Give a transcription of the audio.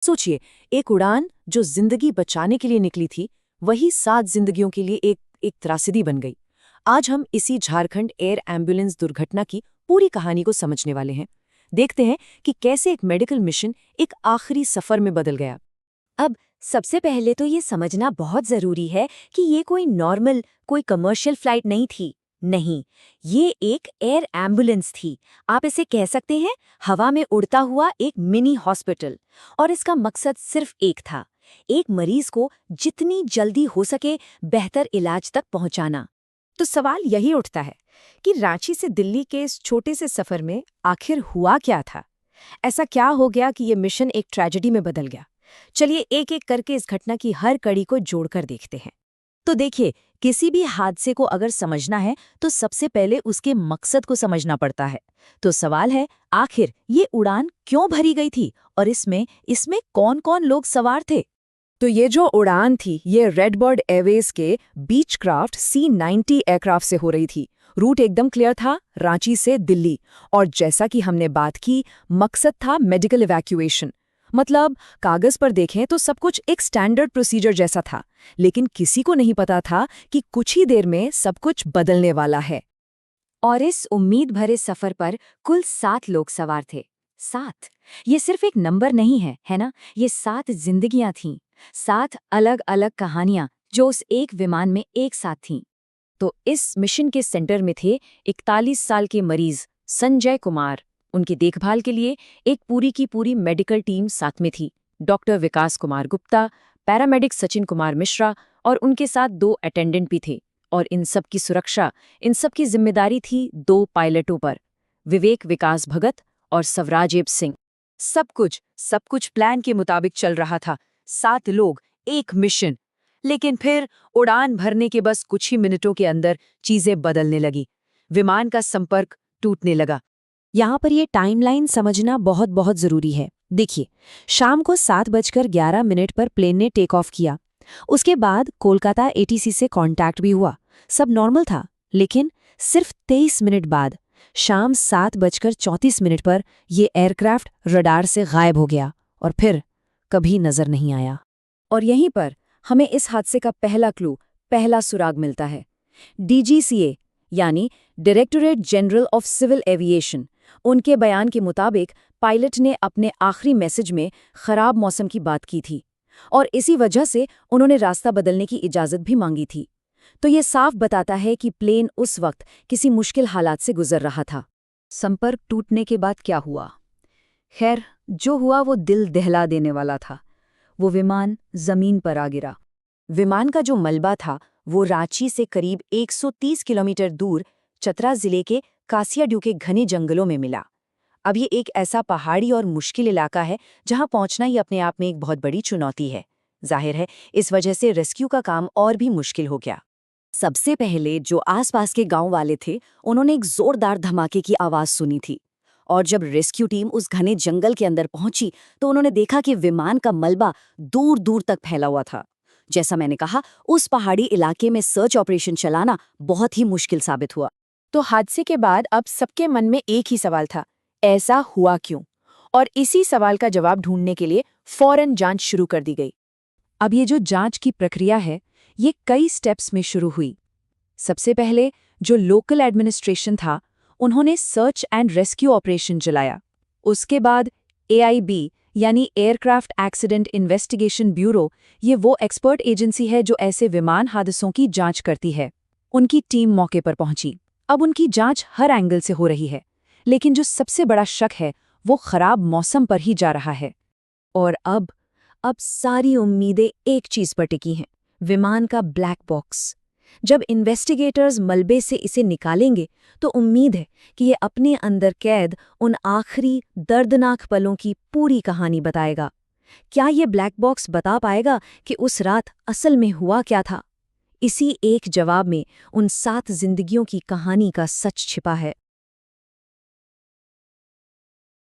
सोचिए, एक उड़ान जो जिंदगी बचाने के लिए निकली थी, वही 7 जिंदगियों के लिए एक त्रासदी बन गई। आज हम इसी झारखंड एयर एम्बुलेंस दुर्घटना की पूरी कहानी को समझने वाले हैं। देखते हैं कि कैसे एक मेडिकल मिशन एक आखिरी सफर में बदल गया। अब सबसे पहले तो ये समझना बहुत जरूरी है कि ये कोई नॉर्मल, कोई कमर्शियल फ्लाइट नहीं थी। नहीं, ये एक एयर एम्बुलेंस थी। आप इसे कह सकते हैं हवा में उड़ता हुआ एक मिनी हॉस्पिटल। और इसका मकसद सिर्फ एक था, एक मरीज को जितनी जल्दी हो सके बेहतर इलाज तक पहुंचाना। तो सवाल यही उठता है कि रांची से दिल्ली के इस छोटे से सफर में आखिर हुआ क्या था? ऐसा क्या हो गया कि ये मिशन एक ट्रेजेडी में बदल गया? चलिए एक एक करके इस घटना की हर कड़ी को जोड़कर देखते हैं। तो देखिए, किसी भी हादसे को अगर समझना है तो सबसे पहले उसके मकसद को समझना पड़ता है। तो सवाल है, आखिर ये उड़ान क्यों भरी गई थी और इसमें कौन-कौन लोग सवार थे? तो ये जो उड़ान थी, ये रेडबर्ड एयरवेज के बीचक्राफ्ट C-90 एयरक्राफ्ट से हो रही थी। रूट एकदम क्लियर था, रांची से दिल्ली। और जैसा कि हमने बात की, मकसद था मेडिकल इवैक्यूएशन। मतलब कागज पर देखें तो सब कुछ एक स्टैंडर्ड प्रोसीजर जैसा था, लेकिन किसी को नहीं पता था कि कुछ ही देर में सब कुछ बदलने वाला है। और इस उम्मीद भरे सफर पर कुल 7 लोग सवार थे। 7, ये सिर्फ एक नंबर नहीं है ना? ये 7 जिंदगियां थीं, 7 अलग-अलग कहानियां जो उस एक विमान में एक साथ थीं। तो इस मिशन के सेंटर में थे 41 साल के मरीज संजय कुमार। उनकी देखभाल के लिए एक पूरी की पूरी मेडिकल टीम साथ में थी। डॉक्टर विकास कुमार गुप्ता, पैरामेडिक सचिन कुमार मिश्रा और उनके साथ 2 अटेंडेंट भी थे। और इन सब की सुरक्षा, इन सब की जिम्मेदारी थी 2 पायलटों पर, विवेक विकास भगत और सवराजेब सिंह। सब कुछ प्लान के मुताबिक चल रहा था। 7 लोग, एक मिशन। लेकिन फिर उड़ान भरने के बस कुछ ही मिनटों के अंदर चीजें बदलने लगी। विमान का संपर्क टूटने लगा। यहाँ पर ये टाइमलाइन समझना बहुत बहुत जरूरी है। देखिए, शाम को 7:11 पर प्लेन ने टेक ऑफ किया। उसके बाद कोलकाता ATC से कांटेक्ट भी हुआ। सब नॉर्मल था, लेकिन सिर्फ 23 मिनट बाद शाम 7:34 पर ये एयरक्राफ्ट रडार से गायब हो गया और फिर कभी नजर नहीं आया। और यहीं पर हमें इस हादसे का पहला क्लू, पहला सुराग मिलता है। DGCA यानी directorate general of civil aviation, उनके बयान के मुताबिक पायलट ने अपने आखिरी मैसेज में खराब मौसम की बात की थी और इसी वजह से उन्होंने रास्ता बदलने की इजाजत भी मांगी थी। तो ये साफ बताता है कि प्लेन उस वक्त किसी मुश्किल हालात से गुजर रहा था। संपर्क टूटने के बाद क्या हुआ? खैर, जो हुआ वो दिल दहला देने वाला था। वो विमान जमीन पर आ गिरा। विमान का जो मलबा था वो रांची से करीब 130 किलोमीटर दूर चतरा जिले के कासियाड्यू के घने जंगलों में मिला। अब ये एक ऐसा पहाड़ी और मुश्किल इलाका है जहां पहुंचना ही अपने आप में एक बहुत बड़ी चुनौती है। जाहिर है, इस वजह से रेस्क्यू का काम और भी मुश्किल हो गया। सबसे पहले जो आसपास के गांव वाले थे, उन्होंने एक जोरदार धमाके की आवाज सुनी थी। और जब रेस्क्यू टीम उस घने जंगल के अंदर पहुंची तो उन्होंने देखा कि विमान का मलबा दूर दूर तक फैला हुआ था। जैसा मैंने कहा, उस पहाड़ी इलाके में सर्च ऑपरेशन चलाना बहुत ही मुश्किल साबित हुआ। तो हादसे के बाद अब सबके मन में एक ही सवाल था, ऐसा हुआ क्यों? और इसी सवाल का जवाब ढूंढने के लिए फौरन जांच शुरू कर दी गई। अब ये जो जांच की प्रक्रिया है, ये कई स्टेप्स में शुरू हुई। सबसे पहले जो लोकल एडमिनिस्ट्रेशन था, उन्होंने सर्च एंड रेस्क्यू ऑपरेशन चलाया। उसके बाद AIB यानी एयरक्राफ्ट एक्सीडेंट इन्वेस्टिगेशन ब्यूरो, ये वो एक्सपर्ट एजेंसी है जो ऐसे विमान हादसों की जांच करती है। उनकी टीम मौके पर पहुंची। अब उनकी जांच हर एंगल से हो रही है, लेकिन जो सबसे बड़ा शक है वो खराब मौसम पर ही जा रहा है। और अब सारी उम्मीदें एक चीज पर टिकी हैं, विमान का ब्लैक बॉक्स। जब इन्वेस्टिगेटर्स मलबे से इसे निकालेंगे तो उम्मीद है कि ये अपने अंदर कैद उन आखिरी दर्दनाक पलों की पूरी कहानी बताएगा। क्या ये ब्लैक बॉक्स बता पाएगा कि उस रात असल में हुआ क्या था? इसी एक जवाब में उन 7 जिंदगियों की कहानी का सच छिपा है।